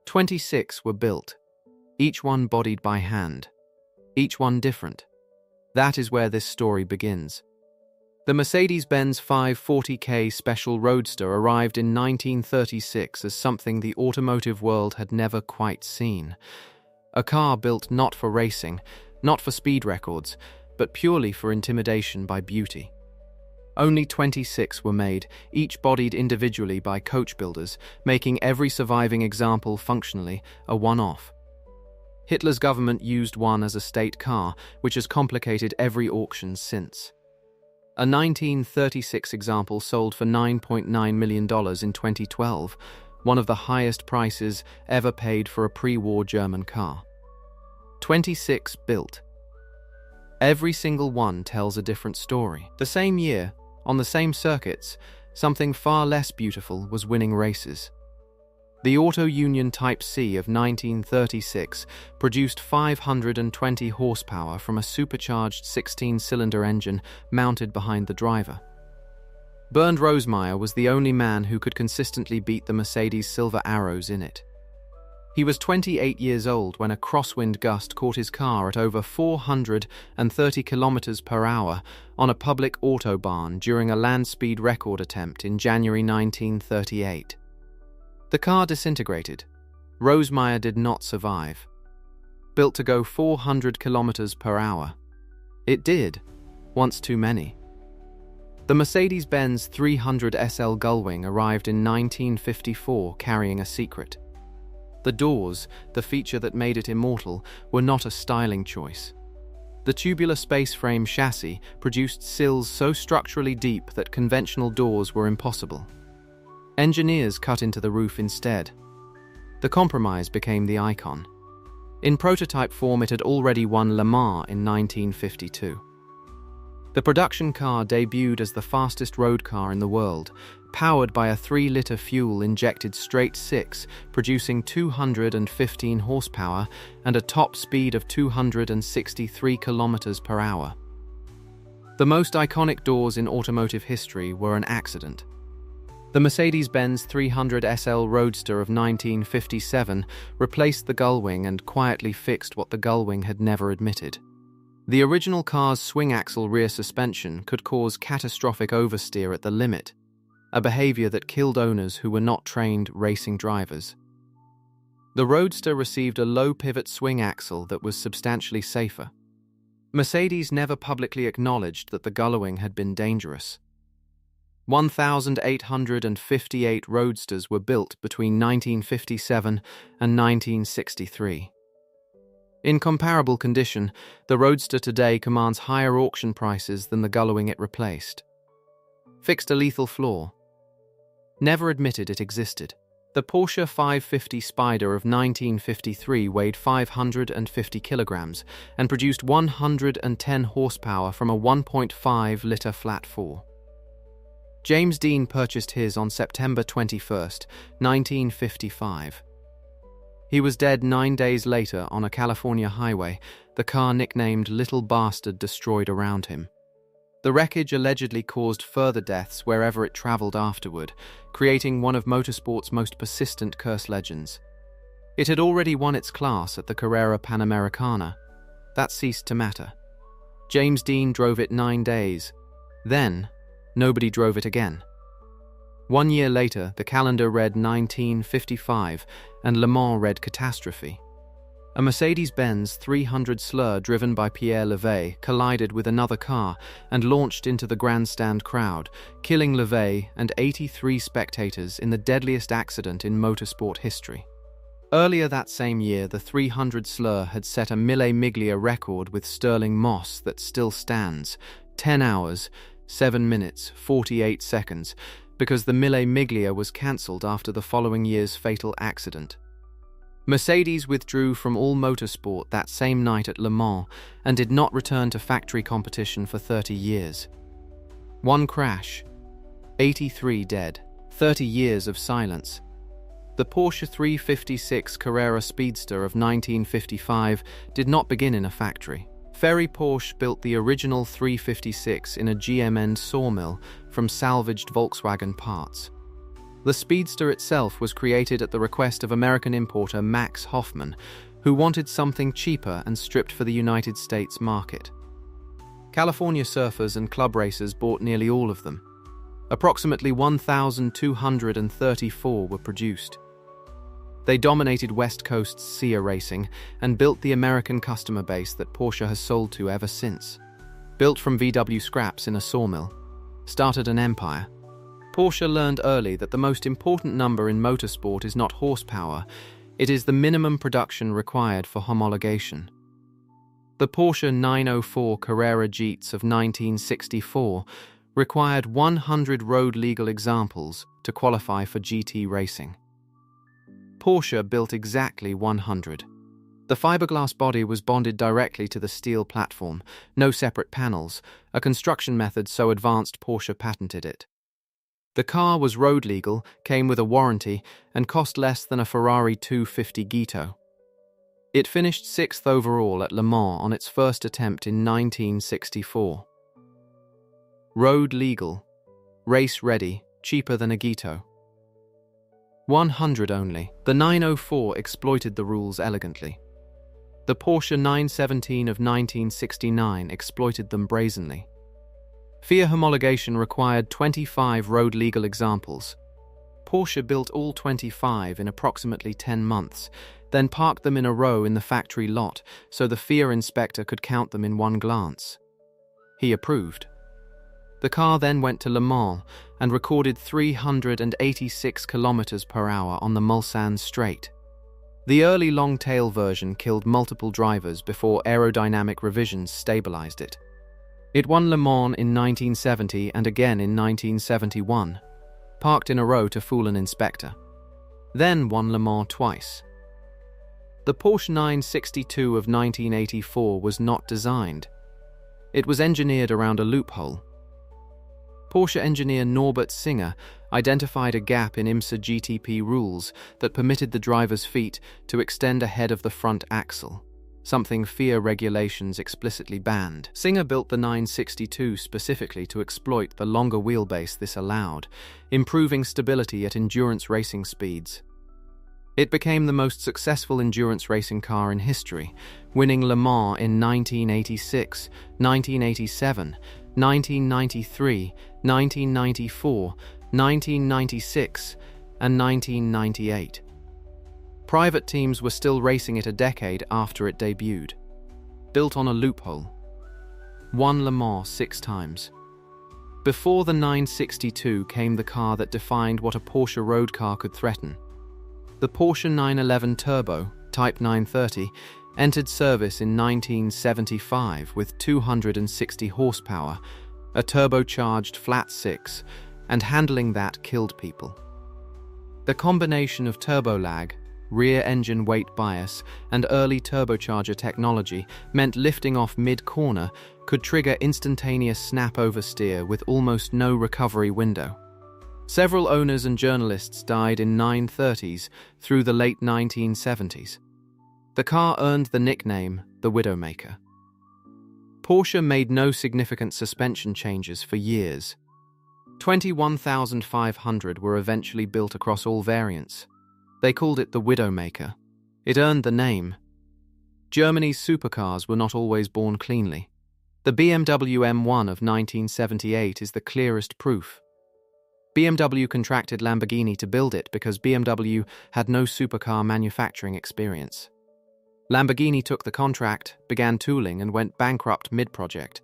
26 were built, each one bodied by hand, each one different. That is where this story begins. The Mercedes-Benz 540K Special Roadster arrived in 1936 as something the automotive world had never quite seen. A car built not for racing, not for speed records, but purely for intimidation by beauty. Only 26 were made, each bodied individually by coach builders, making every surviving example functionally a one-off. Hitler's government used one as a state car, which has complicated every auction since. A 1936 example sold for $9.9 million in 2012, one of the highest prices ever paid for a pre-war German car. 26 built. Every single one tells a different story. The same year, on the same circuits, something far less beautiful was winning races. The Auto Union Type C of 1936 produced 520 horsepower from a supercharged 16-cylinder engine mounted behind the driver. Bernd Rosemeyer was the only man who could consistently beat the Mercedes Silver Arrows in it. He was 28 years old when a crosswind gust caught his car at over 430 kilometers per hour on a public autobahn during a land speed record attempt in January 1938. The car disintegrated. Rosemeyer did not survive. Built to go 400 kilometers per hour. It did, once too many. The Mercedes-Benz 300 SL Gullwing arrived in 1954 carrying a secret. The doors, the feature that made it immortal, were not a styling choice. The tubular space frame chassis produced sills so structurally deep that conventional doors were impossible. Engineers cut into the roof instead. The compromise became the Icon. In prototype form, it had already won Le Mans in 1952. The production car debuted as the fastest road car in the world, powered by a 3-liter fuel-injected straight-six, producing 215 horsepower and a top speed of 263 kilometers per hour. The most iconic doors in automotive history were an accident. The Mercedes-Benz 300 SL Roadster of 1957 replaced the Gullwing and quietly fixed what the Gullwing had never admitted. The original car's swing-axle rear suspension could cause catastrophic oversteer at the limit, a behavior that killed owners who were not trained racing drivers. The Roadster received a low-pivot swing axle that was substantially safer. Mercedes never publicly acknowledged that the Gullwing had been dangerous. 1,858 Roadsters were built between 1957 and 1963. In comparable condition, the Roadster today commands higher auction prices than the Gullwing it replaced. Fixed a lethal flaw. Never admitted it existed. The Porsche 550 Spyder of 1953 weighed 550 kilograms and produced 110 horsepower from a 1.5-liter flat-four. James Dean purchased his on September 21, 1955. He was dead 9 days later on a California highway, the car nicknamed Little Bastard destroyed around him. The wreckage allegedly caused further deaths wherever it traveled afterward, creating one of motorsport's most persistent curse legends. It had already won its class at the Carrera Panamericana. That ceased to matter. James Dean drove it 9 days. Then, nobody drove it again. 1 year later, the calendar read 1955 and Le Mans read catastrophe. A Mercedes-Benz 300 slur driven by Pierre Levey collided with another car and launched into the grandstand crowd, killing Levey and 83 spectators in the deadliest accident in motorsport history. Earlier that same year, the 300 slur had set a Mille Miglia record with Sterling Moss that still stands, 10 hours, 7 minutes, 48 seconds, because the Mille Miglia was cancelled after the following year's fatal accident. Mercedes withdrew from all motorsport that same night at Le Mans and did not return to factory competition for 30 years. One crash, 83 dead, 30 years of silence. The Porsche 356 Carrera Speedster of 1955 did not begin in a factory. Ferry Porsche built the original 356 in a GMN sawmill from salvaged Volkswagen parts. The Speedster itself was created at the request of American importer Max Hoffman, who wanted something cheaper and stripped for the United States market. California surfers and club racers bought nearly all of them. Approximately 1,234 were produced. They dominated West Coast's SEA racing and built the American customer base that Porsche has sold to ever since. Built from VW scraps in a sawmill, started an empire. Porsche learned early that the most important number in motorsport is not horsepower, it is the minimum production required for homologation. The Porsche 904 Carrera GTs of 1964 required 100 road-legal examples to qualify for GT racing. Porsche built exactly 100. The fiberglass body was bonded directly to the steel platform, no separate panels, a construction method so advanced Porsche patented it. The car was road legal, came with a warranty, and cost less than a Ferrari 250 Gito. It finished 6th overall at Le Mans on its first attempt in 1964. Road legal, race ready, cheaper than a Gito. 100 only. The 904 exploited the rules elegantly. The Porsche 917 of 1969 exploited them brazenly. FIA homologation required 25 road-legal examples. Porsche built all 25 in approximately 10 months, then parked them in a row in the factory lot so the FIA inspector could count them in one glance. He approved. The car then went to Le Mans and recorded 386 km per hour on the Mulsanne straight. The early long-tail version killed multiple drivers before aerodynamic revisions stabilized it. It won Le Mans in 1970 and again in 1971, parked in a row to fool an inspector. Then won Le Mans twice. The Porsche 962 of 1984 was not designed. It was engineered around a loophole. Porsche engineer Norbert Singer identified a gap in IMSA GTP rules that permitted the driver's feet to extend ahead of the front axle, something FIA regulations explicitly banned. Singer built the 962 specifically to exploit the longer wheelbase this allowed, improving stability at endurance racing speeds. It became the most successful endurance racing car in history, winning Le Mans in 1986, 1987, 1993, 1994, 1996, and 1998. Private teams were still racing it a decade after it debuted. Built on a loophole. Won Le Mans 6 times. Before the 962 came the car that defined what a Porsche road car could threaten. The Porsche 911 Turbo, Type 930, entered service in 1975 with 260 horsepower, a turbocharged flat six, and handling that killed people. The combination of turbo lag, rear engine weight bias, and early turbocharger technology meant lifting off mid-corner could trigger instantaneous snap oversteer with almost no recovery window. Several owners and journalists died in 930s through the late 1970s. The car earned the nickname the Widowmaker. Porsche made no significant suspension changes for years. 21,500 were eventually built across all variants. They called it the Widowmaker. It earned the name. Germany's supercars were not always born cleanly. The BMW M1 of 1978 is the clearest proof. BMW contracted Lamborghini to build it because BMW had no supercar manufacturing experience. Lamborghini took the contract, began tooling, and went bankrupt mid-project.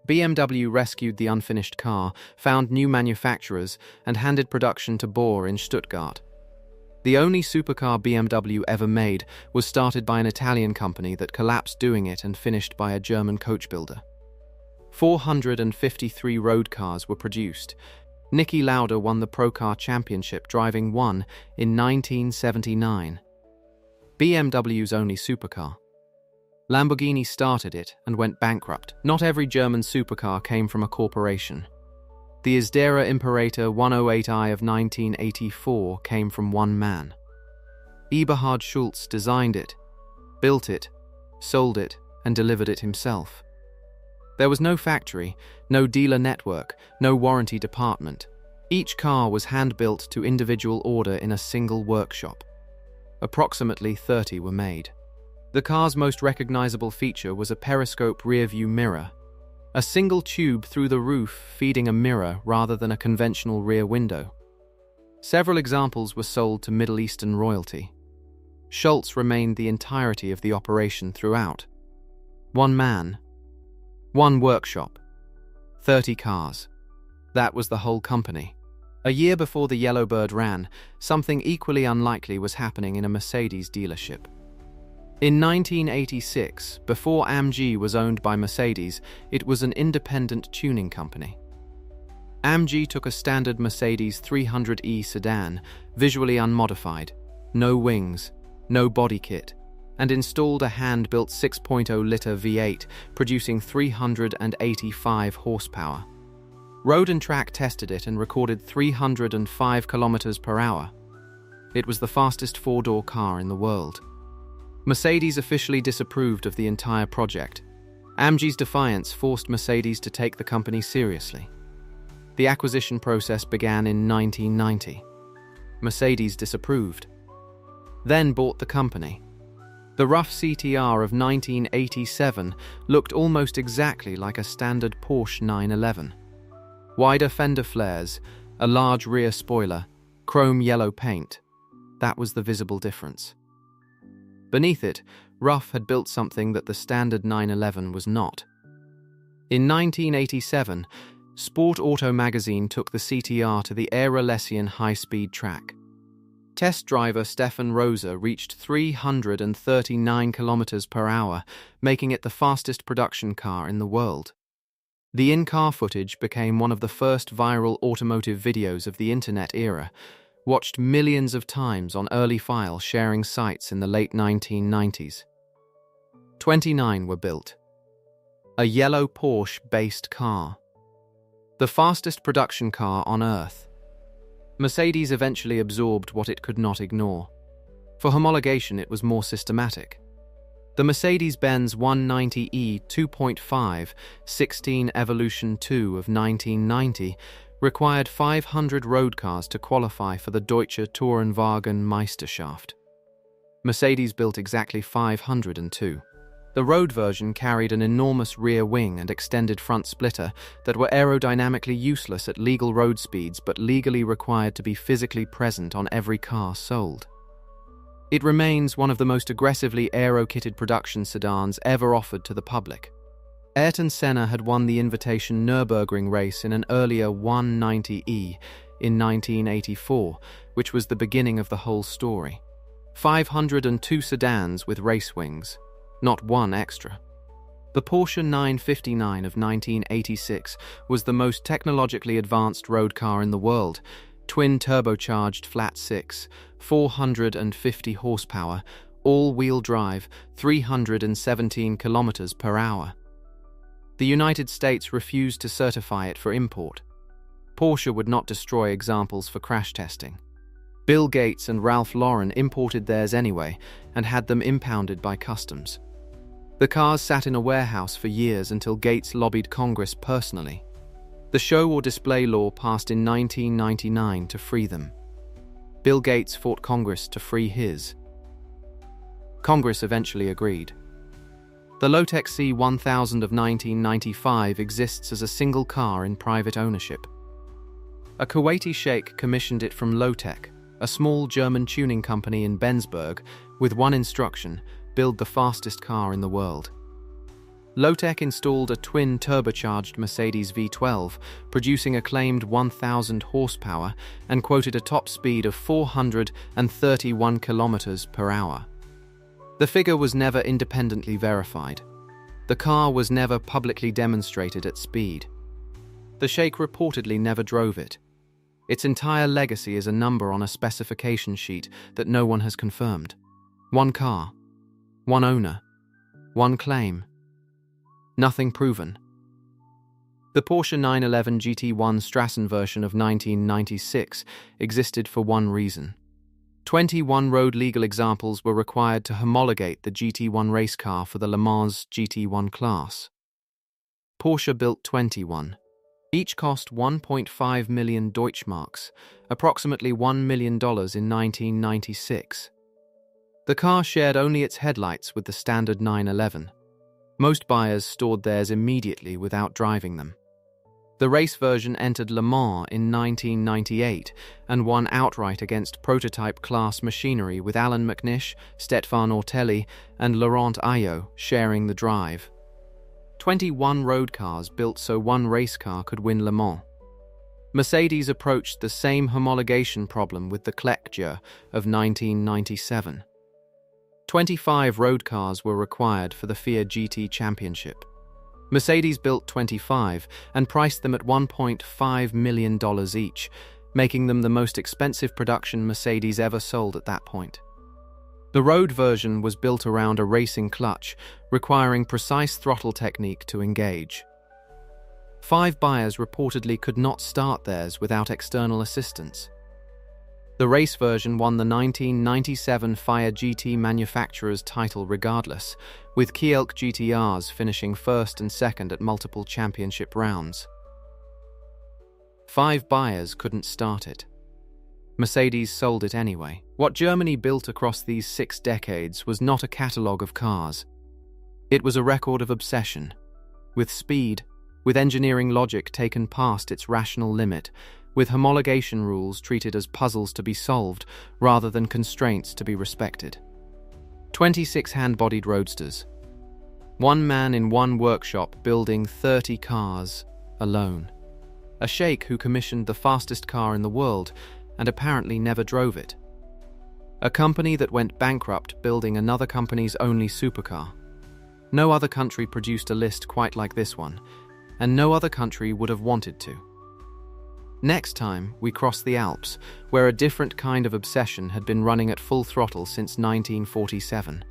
BMW rescued the unfinished car, found new manufacturers, and handed production to Bohr in Stuttgart. The only supercar BMW ever made was started by an Italian company that collapsed doing it and finished by a German coach builder. 453 road cars were produced. Niki Lauda won the Procar Championship driving one in 1979. BMW's only supercar. Lamborghini started it and went bankrupt. Not every German supercar came from a corporation. The Isdera Imperator 108i of 1984 came from one man. Eberhard Schultz designed it, built it, sold it, and delivered it himself. There was no factory, no dealer network, no warranty department. Each car was hand-built to individual order in a single workshop. Approximately 30 were made. The car's most recognizable feature was a periscope rear-view mirror, a single tube through the roof feeding a mirror rather than a conventional rear window. Several examples were sold to Middle Eastern royalty. Schultz remained the entirety of the operation throughout. One man, one workshop, 30 cars. That was the whole company. A year before the Yellowbird ran, something equally unlikely was happening in a Mercedes dealership. In 1986, before AMG was owned by Mercedes, it was an independent tuning company. AMG took a standard Mercedes 300e sedan, visually unmodified, no wings, no body kit, and installed a hand-built 6.0-liter V8 producing 385 horsepower. Road and Track tested it and recorded 305 kilometers per hour. It was the fastest four-door car in the world. Mercedes officially disapproved of the entire project. AMG's defiance forced Mercedes to take the company seriously. The acquisition process began in 1990. Mercedes disapproved, then bought the company. The Ruf CTR of 1987 looked almost exactly like a standard Porsche 911. Wider fender flares, a large rear spoiler, chrome yellow paint. That was the visible difference. Beneath it, Ruf had built something that the standard 911 was not. In 1987, Sport Auto magazine took the CTR to the Air-Relesian high-speed track. Test driver Stefan Rosa reached 339 km per hour, making it the fastest production car in the world. The in-car footage became one of the first viral automotive videos of the internet era, watched millions of times on early file sharing sites in the late 1990s. 29 were built. A yellow Porsche-based car. The fastest production car on Earth. Mercedes eventually absorbed what it could not ignore. For homologation, it was more systematic. The Mercedes-Benz 190e 2.5 16 Evolution 2 of 1990 required 500 road cars to qualify for the Deutsche Tourenwagen Meisterschaft. Mercedes built exactly 502. The road version carried an enormous rear wing and extended front splitter that were aerodynamically useless at legal road speeds but legally required to be physically present on every car sold. It remains one of the most aggressively aero-kitted production sedans ever offered to the public. Ayrton Senna had won the invitation Nürburgring race in an earlier 190e in 1984, which was the beginning of the whole story. 502 sedans with race wings, not one extra. The Porsche 959 of 1986 was the most technologically advanced road car in the world, twin turbocharged flat-six, 450 horsepower, all-wheel drive, 317 kilometers per hour. The United States refused to certify it for import. Porsche would not destroy examples for crash testing. Bill Gates and Ralph Lauren imported theirs anyway and had them impounded by customs. The cars sat in a warehouse for years until Gates lobbied Congress personally. The show or display law passed in 1999 to free them. Bill Gates fought Congress to free his. Congress eventually agreed. The Lotec C1000 of 1995 exists as a single car in private ownership. A Kuwaiti sheikh commissioned it from Lotec, a small German tuning company in Bensberg, with one instruction: build the fastest car in the world. Lotec installed a twin turbocharged Mercedes V12, producing a claimed 1,000 horsepower and quoted a top speed of 431 kilometers per hour. The figure was never independently verified. The car was never publicly demonstrated at speed. The sheikh reportedly never drove it. Its entire legacy is a number on a specification sheet that no one has confirmed. One car, one owner, one claim. Nothing proven. The Porsche 911 GT1 Strassen version of 1996 existed for one reason. 21 road legal examples were required to homologate the GT1 race car for the Le Mans GT1 class. Porsche built 21. Each cost 1.5 million Deutschmarks, approximately $1 million in 1996. The car shared only its headlights with the standard 911. Most buyers stored theirs immediately without driving them. The race version entered Le Mans in 1998 and won outright against prototype-class machinery with Alan McNish, Stefan Ortelli, and Laurent Ayot sharing the drive. 21 road cars built so one race car could win Le Mans. Mercedes approached the same homologation problem with the Clec-Jeux of 1997. 25 road cars were required for the FIA GT Championship. Mercedes built 25 and priced them at $1.5 million each, making them the most expensive production Mercedes ever sold at that point. The road version was built around a racing clutch, requiring precise throttle technique to engage. 5 buyers reportedly could not start theirs without external assistance. The race version won the 1997 FIA GT manufacturer's title regardless, with Kielk GTRs finishing first and second at multiple championship rounds. 5 buyers couldn't start it. Mercedes sold it anyway. What Germany built across these 6 decades was not a catalogue of cars. It was a record of obsession. With speed, with engineering logic taken past its rational limit, with homologation rules treated as puzzles to be solved rather than constraints to be respected. 26 hand-bodied roadsters. One man in one workshop building 30 cars alone. A sheikh who commissioned the fastest car in the world and apparently never drove it. A company that went bankrupt building another company's only supercar. No other country produced a list quite like this one, and no other country would have wanted to. Next time, we cross the Alps, where a different kind of obsession had been running at full throttle since 1947.